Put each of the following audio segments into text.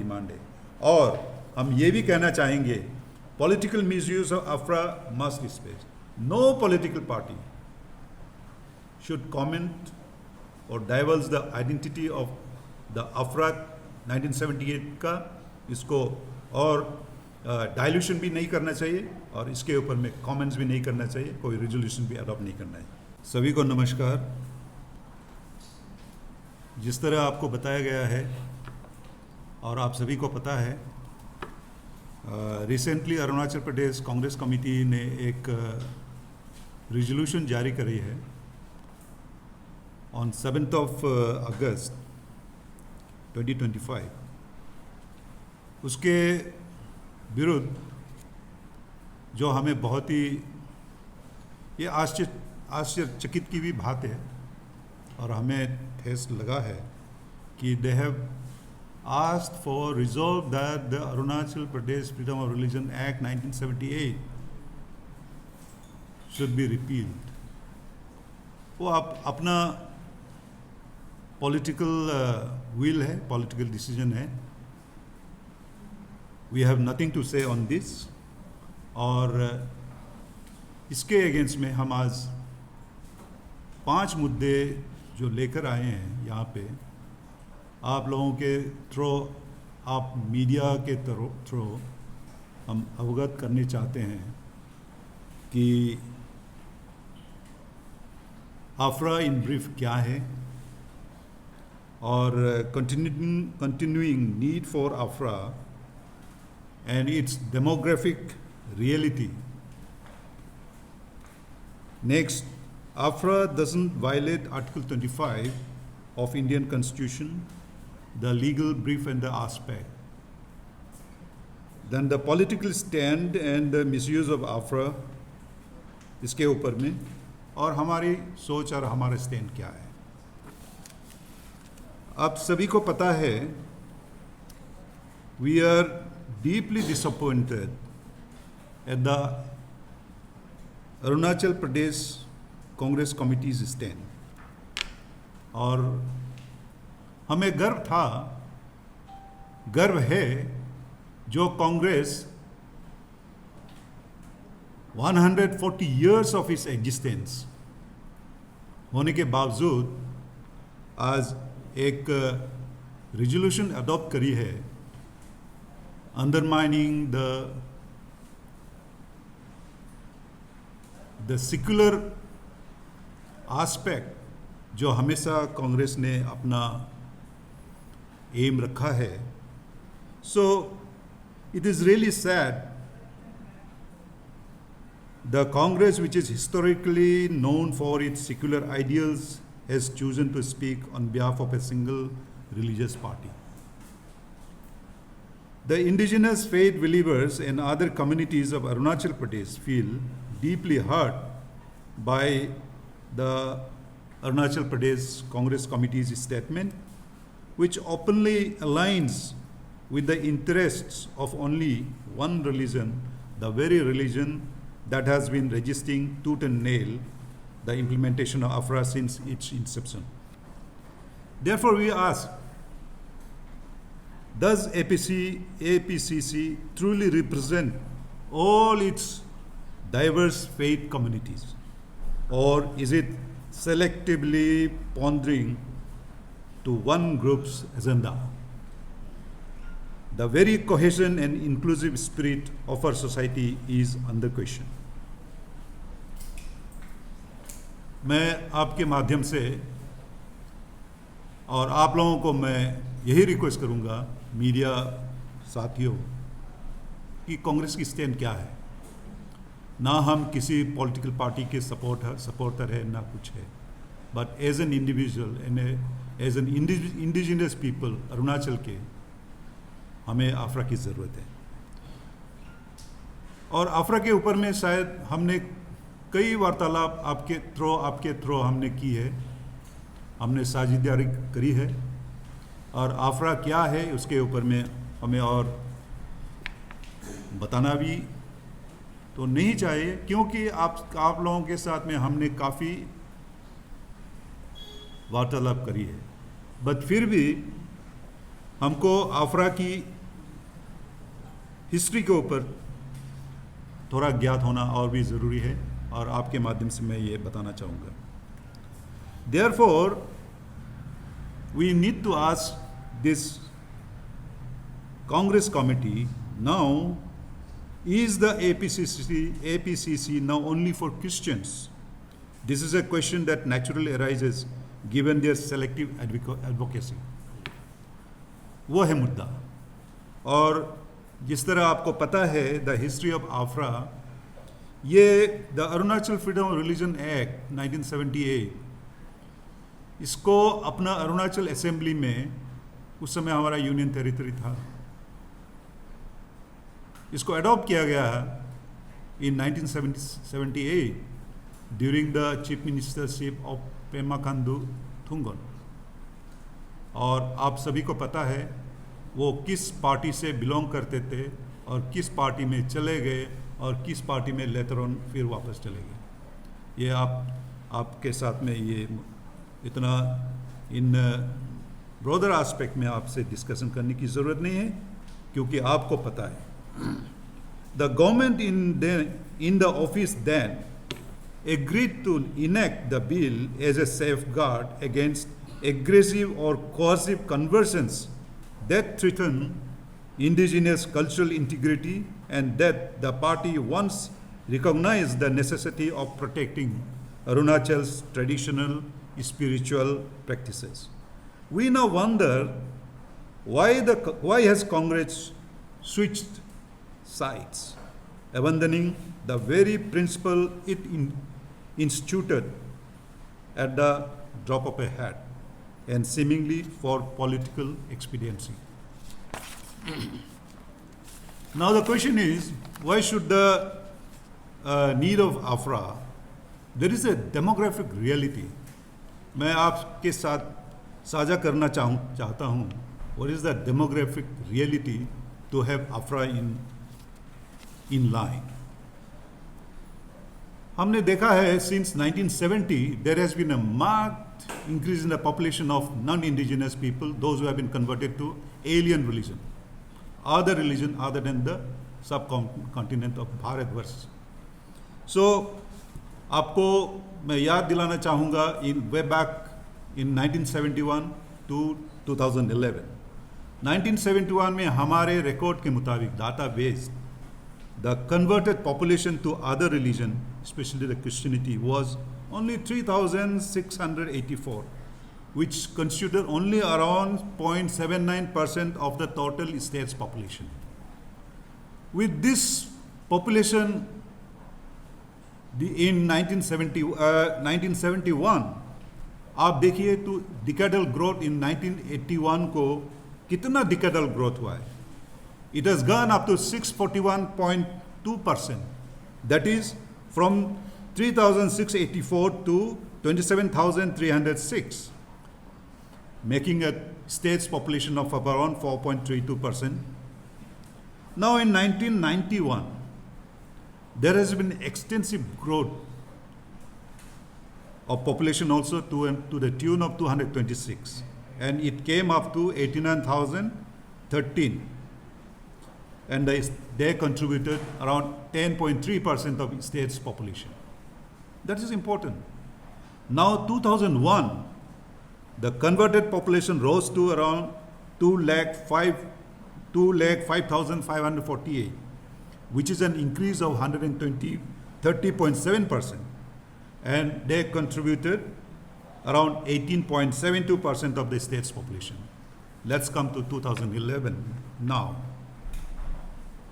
Demand है। और हम ये भी कहना चाहेंगे, political misuse of APFRA must space. No political party should comment और diverse the identity of the APFRA 1978 का, इसको और डाइल्यूशन भी नहीं करना चाहिए और इसके ऊपर में कमेंट्स भी नहीं करना चाहिए, कोई रेजोल्यूशन भी अडॉप्ट नहीं करना है। सभी को नमस्कार। जिस तरह आपको बताया गया है और आप सभी को पता है, रिसेंटली अरुणाचल प्रदेश कांग्रेस कमेटी ने एक रेजोल्यूशन जारी करी है ऑन 7th of अगस्त 2025। उसके विरुद्ध जो हमें बहुत ही ये आश्चर्यचकित की भी बात है और हमें ठेस लगा है कि they have asked for resolve that the Arunachal Pradesh freedom of religion act 1978 should be repealed. वो आप अपना पॉलिटिकल विल है, पॉलिटिकल डिसीजन है। वी हैव नथिंग टू से ऑन दिस। और इसके अगेंस्ट में हम आज 5 मुद्दे जो लेकर आए हैं यहाँ पे, आप लोगों के थ्रू, आप मीडिया के थ्रू हम अवगत करने चाहते हैं कि अफरा इन ब्रीफ क्या है और continuing need for AFRA and its demographic reality. Next, AFRA doesn't violate Article 25 of Indian Constitution, the legal brief and the aspect. Then the political stand and the misuse of AFRA, इसके ऊपर में, और हमारी सोच और हमारा stand क्या है। आप सभी को पता है, we are deeply disappointed at the Arunachal Pradesh Congress committee's stand. और हमें गर्व है जो Congress 140 years of its existence होने के बावजूद आज एक रेजोल्यूशन अडॉप्ट करी है, अंडरमाइनिंग द सेक्युलर एस्पेक्ट जो हमेशा कांग्रेस ने अपना एम रखा है। So it is really sad the Congress, which is historically known for its secular ideals, has chosen to speak on behalf of a single religious party. The indigenous faith believers and other communities of Arunachal Pradesh feel deeply hurt by the Arunachal Pradesh Congress Committee's statement, which openly aligns with the interests of only one religion, the very religion that has been resisting tooth and nail the implementation of AFRA since its inception. Therefore, we ask, does APCC truly represent all its diverse faith communities, or is it selectively pandering to one group's agenda? The very cohesion and inclusive spirit of our society is under question. मैं आपके माध्यम से और आप लोगों को मैं यही रिक्वेस्ट करूंगा, मीडिया साथियों, कि कांग्रेस की स्टैंड क्या है। ना हम किसी पॉलिटिकल पार्टी के सपोर्टर है, ना कुछ है, but as an individual and as an indigenous people Arunachal के, हमें AFRA की ज़रूरत है। और AFRA के ऊपर में शायद हमने कई वार्तालाप आपके थ्रू हमने की है, हमने साझेदारी करी है, और AFRA क्या है उसके ऊपर में हमें और बताना भी तो नहीं चाहिए, क्योंकि आप लोगों के साथ में हमने काफ़ी वार्तालाप करी है। बट फिर भी हमको AFRA की हिस्ट्री के ऊपर थोड़ा ज्ञात होना और भी ज़रूरी है, और आपके माध्यम से मैं ये बताना चाहूँगा. Therefore, we need to ask this Congress committee now, is the APCC now only for Christians? This is a question that naturally arises given their selective advocacy. वो है मुद्दा. और जिस तरह आपको पता है, द हिस्ट्री ऑफ आफ्रा, ये the Arunachal freedom of religion act 1978, इसको अपना अरुणाचल असेंबली में, उस समय हमारा यूनियन टेरिटरी था, इसको अडॉप्ट किया गया in 1978 during the chief ministership of Pema Khandu Thungon. और आप सभी को पता है वो किस पार्टी से बिलोंग करते थे और किस पार्टी में चले गए और किस पार्टी में लेटर ऑन फिर वापस चले गए. ये आपके साथ में ये इतना इन ब्रॉडर एस्पेक्ट में आपसे डिस्कशन करने की ज़रूरत नहीं है, क्योंकि आपको पता है. The government in the office then agreed to enact the bill as a safeguard against aggressive or coercive conversions that threaten indigenous cultural integrity, and that the party once recognized the necessity of protecting Arunachal's traditional spiritual practices. We now wonder why has Congress switched sides, abandoning the very principle it instituted at the drop of a hat, and seemingly for political expediency. Now the question is, why should the need of AFRA? There is a demographic reality. मैं आपके साथ साझा करना चाहता हूँ. What is the demographic reality to have AFRA in line? हमने देखा है since 1970 there has been a marked increase in the population of non-indigenous people, those who have been converted to alien religion, other religion other than the subcontinent of Bharatvarsh. So आपको मैं याद दिलाना चाहूँगा way back in 1971 to 2011. 1971 में हमारे record के मुताबिक data based, the converted population to other religion, especially the Christianity, was only 3,684, which constituted only around 0.79% of the total state's population. With this population, in 1971, आप देखिए तो decadal growth in 1981 को कितना decadal growth हुआ है. It has gone up to 641.2%. That is from 3,684 to 27,306, making a state's population of around 4.32%. Now in 1991, there has been extensive growth of population also to the tune of 226, and it came up to 89,013. And they contributed around 10.3% of state's population. That is important. Now 2001, the converted population rose to around 2,05,548, which is an increase of 30.7%. And they contributed around 18.72% of the state's population. Let's come to 2011 now.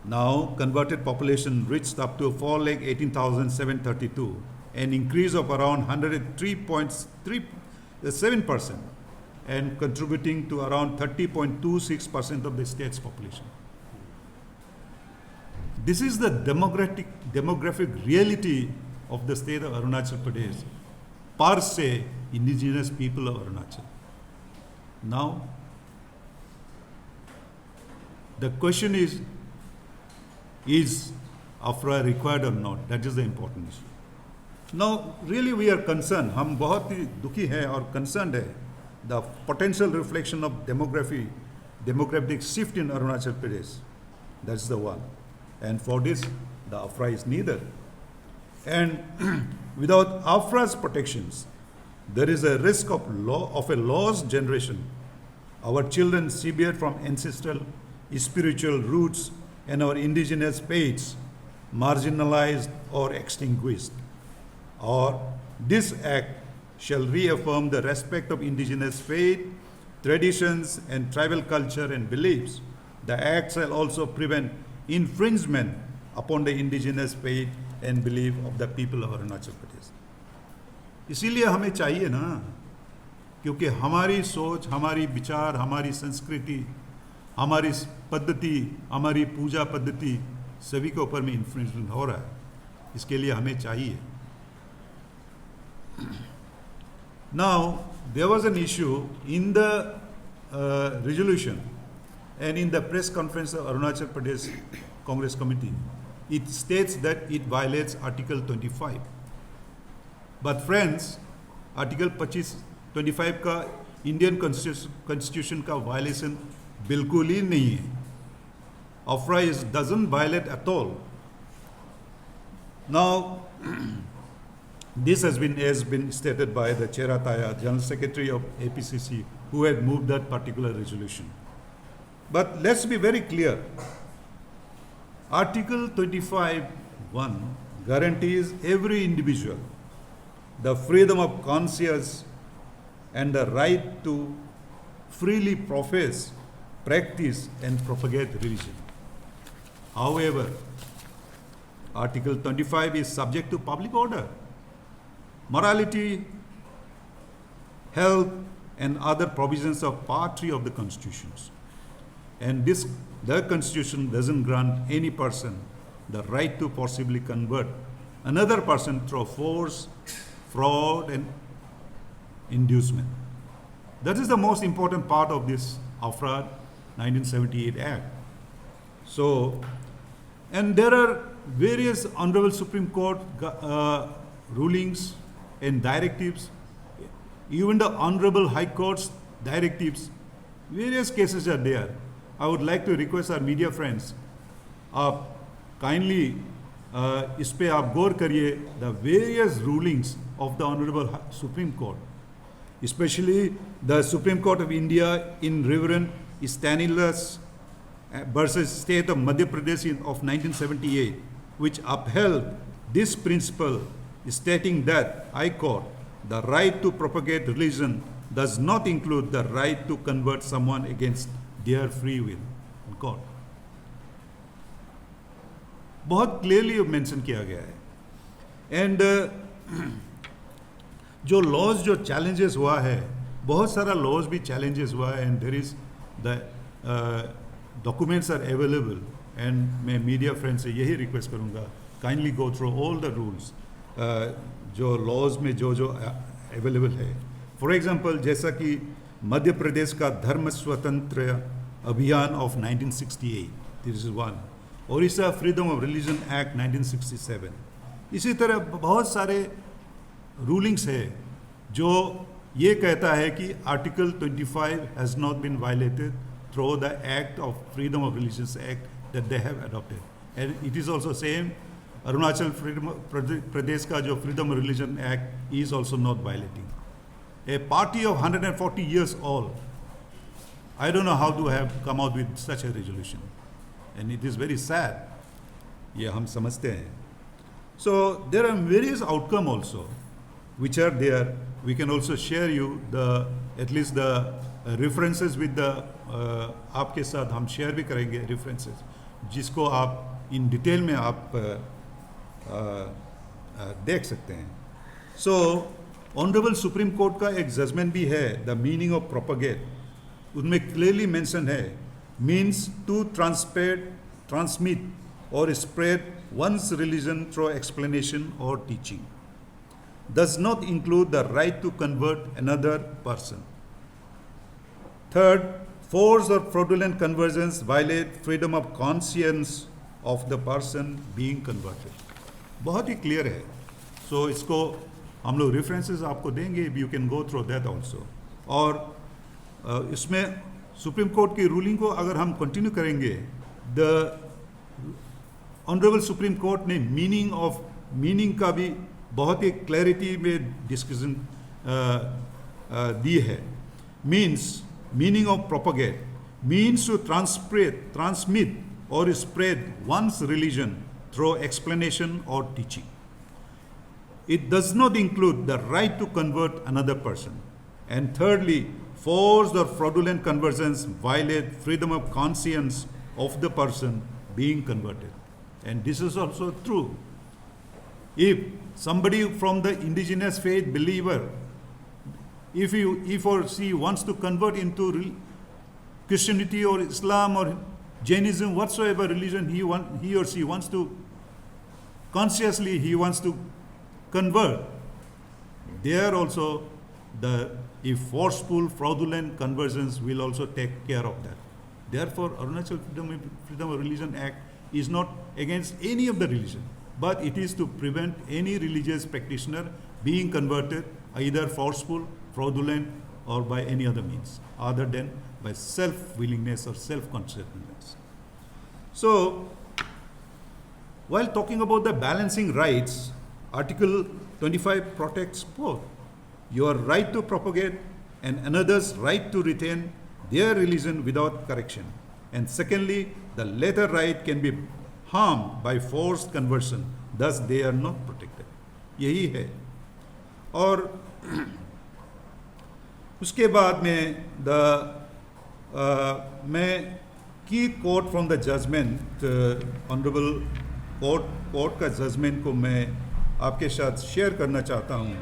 Now, converted population reached up to 4,18,732, an increase of around 103.7%, and contributing to around 30.26% of the state's population. This is the demographic reality of the state of Arunachal Pradesh, per se, indigenous people of Arunachal. Now, the question is AFRA required or not? That is the important issue. Now, really we are concerned, हम बहुत ही दुखी हैं और concerned है, the potential reflection of demographic shift in Arunachal Pradesh. That's the one. And for this, the AFRA is neither. And without AFRA's protections, there is a risk of a lost generation. Our children severed from ancestral spiritual roots and our indigenous faiths, marginalized or extinguished. Or this act shall reaffirm the respect of indigenous faith, traditions, and tribal culture and beliefs. The act shall also prevent infringement upon the indigenous faith and belief of the people of Arunachal Pradesh. इसीलिए हमें चाहिए ना, क्योंकि हमारी सोच, हमारी विचार, हमारी संस्कृति, हमारी पद्धति, हमारी पूजा पद्धति सभी के ऊपर में इन्फ्लुएंस हो रहा है. इसके लिए हमें चाहिए. Now, there was an issue in the resolution and in the press conference of Arunachal Pradesh Congress Committee. It states that it violates Article 25. But friends, Article 25 का इंडियन कॉन्स्टिट्यूशन का वायलेशन बिल्कुल ही नहीं है. AFRA doesn't violate at all. Now, this has been stated by the Cherataya, General Secretary of APCC, who had moved that particular resolution. But let's be very clear. Article 25(1) guarantees every individual the freedom of conscience and the right to freely profess, practice, and propagate religion. However, Article 25 is subject to public order, morality, health, and other provisions of Part 3 of the Constitutions. And the Constitution doesn't grant any person the right to possibly convert another person through force, fraud, and inducement. That is the most important part of this AFRA 1978 Act. So, and there are various Honorable Supreme Court rulings and directives, even the Honorable High Court's directives, various cases are there. I would like to request our media friends, kindly इस पे आप गौर करिए the various rulings of the Honorable Supreme Court, especially the Supreme Court of India in Reverend Stanislaus versus State of Madhya Pradesh of 1978, which upheld this principle, stating that, I quote, the right to propagate religion does not include the right to convert someone against their free will. Unquote. बहुत clearly mention किया गया है. And जो laws जो challenges हुआ है, बहुत सारा लॉज भी चैलेंजेस हुआ है, and there is the documents are available. एंड मैं मीडिया फ्रेंड से यही रिक्वेस्ट करूंगा, kindly go through all the rules जो लॉज में जो अवेलेबल है. फॉर एग्जांपल, जैसा कि मध्य प्रदेश का धर्म स्वतंत्र अभियान of 1968, this is one. Odisha freedom of religion act 1967. इसी तरह बहुत सारे रूलिंग्स है जो ये कहता है कि article 25 has not been violated through the act of freedom of religious act that they have adopted. And it is also same, Arunachal Pradesh का जो freedom of religion act is also not violating. A party of 140 years old, I don't know how to have come out with such a resolution. And it is very sad. ये हम समझते हैं. So there are various outcomes also which are there. We can also share you at least the references with the आपके साथ हम share भी करेंगे references जिसको आप in detail में आप देख सकते हैं. So Honorable Supreme Court का एक जजमेंट भी है, the meaning of propagate. उनमें clearly mention है, means to transmit or spread one's religion through explanation or teaching. Does not include the right to convert another person. Third, forced or fraudulent conversions violate freedom of conscience of the person being converted. बहुत ही clear है. So इसको हम लोग references आपको देंगे, you can go through that also. और इसमें supreme court की रूलिंग को अगर हम कंटिन्यू करेंगे, द ऑनरेबल सुप्रीम कोर्ट ने मीनिंग का भी बहुत ही क्लैरिटी में डिस्कशन दी है. Meaning of propagate means to transmit or spread one's religion through explanation or teaching. It does not include the right to convert another person. And thirdly, forced or fraudulent conversions violate freedom of conscience of the person being converted. And this is also true. If somebody from the indigenous faith believer, if or she wants to convert into Christianity or Islam or Jainism, whatsoever religion he or she wants to consciously wants to convert, there also if forceful, fraudulent conversions will also take care of that. Therefore, Arunachal Freedom of Religion Act is not against any of the religion, but it is to prevent any religious practitioner being converted either forceful, fraudulent, or by any other means other than by self-willingness or self-consciousness. So, while talking about the balancing rights, Article 25 protects both your right to propagate and another's right to retain their religion without correction. And secondly, the latter right can be harmed by forced conversion, thus they are not protected. यही है. और उसके बाद में मैं की quote from the judgment, honourable court का judgment को मैं आपके साथ शेयर करना चाहता हूँ.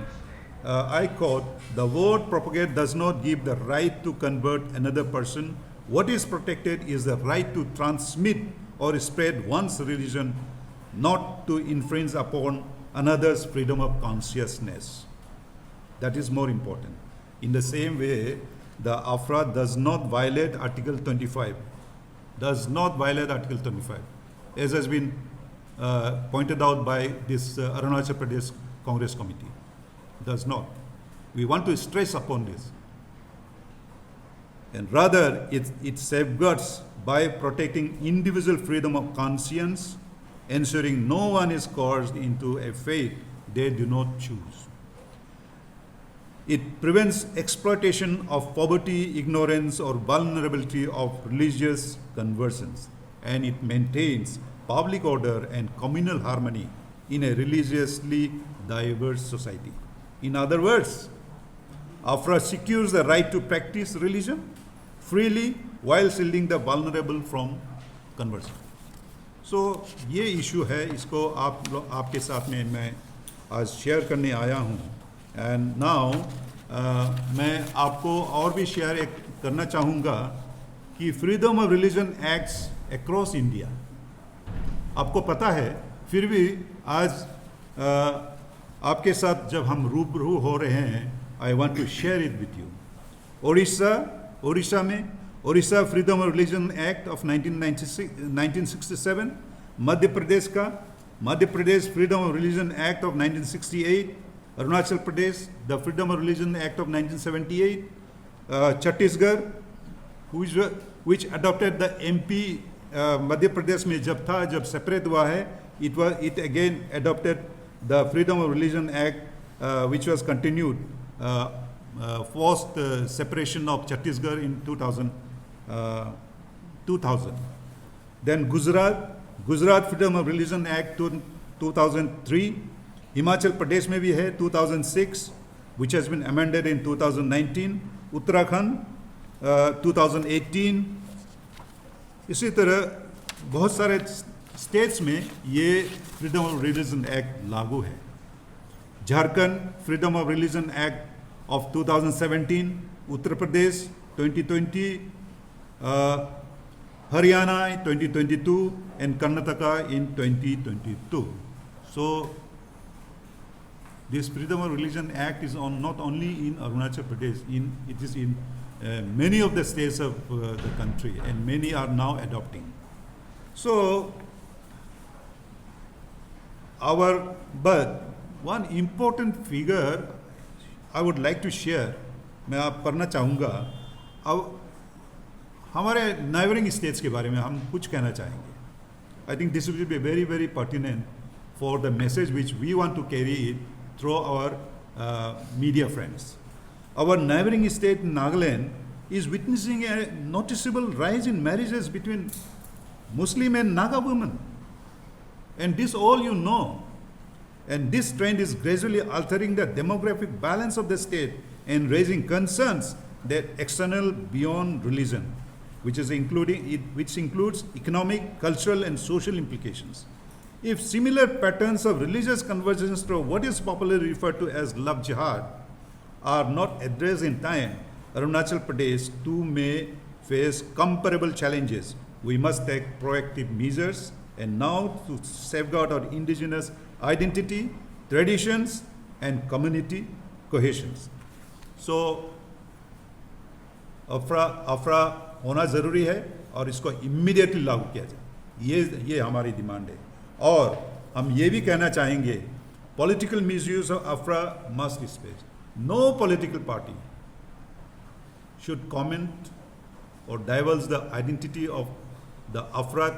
I quote, the word propagate does not give the right to convert another person. What is protected is the right to transmit or spread one's religion, not to infringe upon another's freedom of consciousness. That is more important. In the same way, the AFRA does not violate Article 25. Does not violate Article 25, as has been pointed out by this Arunachal Pradesh Congress Committee. Does not. We want to stress upon this. And rather, it safeguards by protecting individual freedom of conscience, ensuring no one is coerced into a faith they do not choose. It prevents exploitation of poverty, ignorance, or vulnerability of religious conversions, and it maintains public order and communal harmony in a religiously diverse society. In other words, AFRA secures the right to practice religion freely while shielding the vulnerable from conversion. So, ये issue है, इसको आपके साथ में मैं आज share करने आया हूँ. And now मैं आपको और भी शेयर करना चाहूँगा कि freedom of religion acts across India. आपको पता है, फिर भी आज आपके साथ जब हम रूबरू हो रहे हैं, I want to share it with you. Orissa में Orissa freedom of religion act of 1967, Madhya Pradesh freedom of religion act of 1968, Arunachal Pradesh the freedom of religion act of 1978, Chhattisgarh which adopted the MP Madhya Pradesh में जब सेपरेट हुआ है, it again adopted the Freedom of Religion Act, which was continued post separation of Chhattisgarh in 2000. Then Gujarat Freedom of Religion Act 2003. Himachal Pradesh में भी है 2006, which has been amended in 2019. Uttarakhand 2018. इसी तरह बहुत सारे states में ये freedom of religion act लागू है. Jharkhand freedom of religion act of 2017, Uttar Pradesh 2020, Haryana 2022, and Karnataka in 2022. So this Freedom of Religion Act is not only in Arunachal Pradesh, it is in many of the states of the country, and many are now adopting. So but one important figure I would like to share, मैं आप करना चाहूँगा. अब हमारे neighbouring states के बारे में हम कुछ कहना चाहेंगे. I think this will be very, very pertinent for the message which we want to carry it through our media friends. Our neighboring state, Nagaland, is witnessing a noticeable rise in marriages between Muslim and Naga women. And this all you know. And this trend is gradually altering the demographic balance of the state and raising concerns that extend beyond religion, which includes economic, cultural, and social implications. If similar patterns of religious convergence through what is popularly referred to as love jihad are not addressed in time, Arunachal Pradesh too may face comparable challenges. We must take proactive measures and now to safeguard our indigenous identity, traditions, and community cohesion. So, अफरा होना ज़रूरी है और इसको immediately लागू किया जाए, ये हमारी डिमांड है। और हम ये भी कहना चाहेंगे, political misuse of APFRA must space. No political party should comment और diverse the identity of the APFRA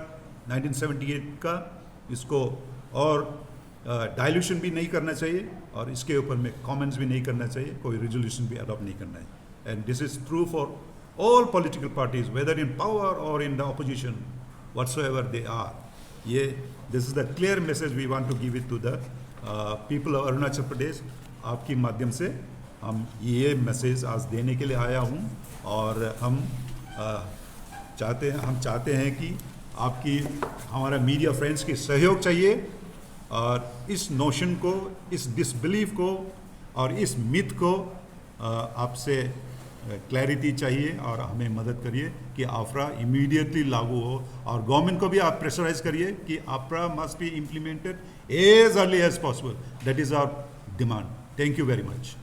1978 का, इसको और डाइल्यूशन भी नहीं करना चाहिए और इसके ऊपर में कमेंट्स भी नहीं करना चाहिए, कोई रेजोल्यूशन भी अडॉप्ट नहीं करना है। And this is true for all political parties, whether in power or in the opposition, whatsoever they are. This is the clear message we want to give it to the people of Arunachal Pradesh. आपकी माध्यम से हम ये message आज देने के लिए आया हूँ और हम चाहते हैं कि आपकी हमारा मीडिया फ्रेंड्स की सहयोग चाहिए और इस नोशन को, इस डिसबिलीफ को और इस मिथ को आपसे क्लैरिटी चाहिए और हमें मदद करिए कि आफरा इमीडिएटली लागू हो और गवर्नमेंट को भी आप प्रेशराइज करिए कि AFRA must be implemented as early as possible. That is our demand. Thank you very much.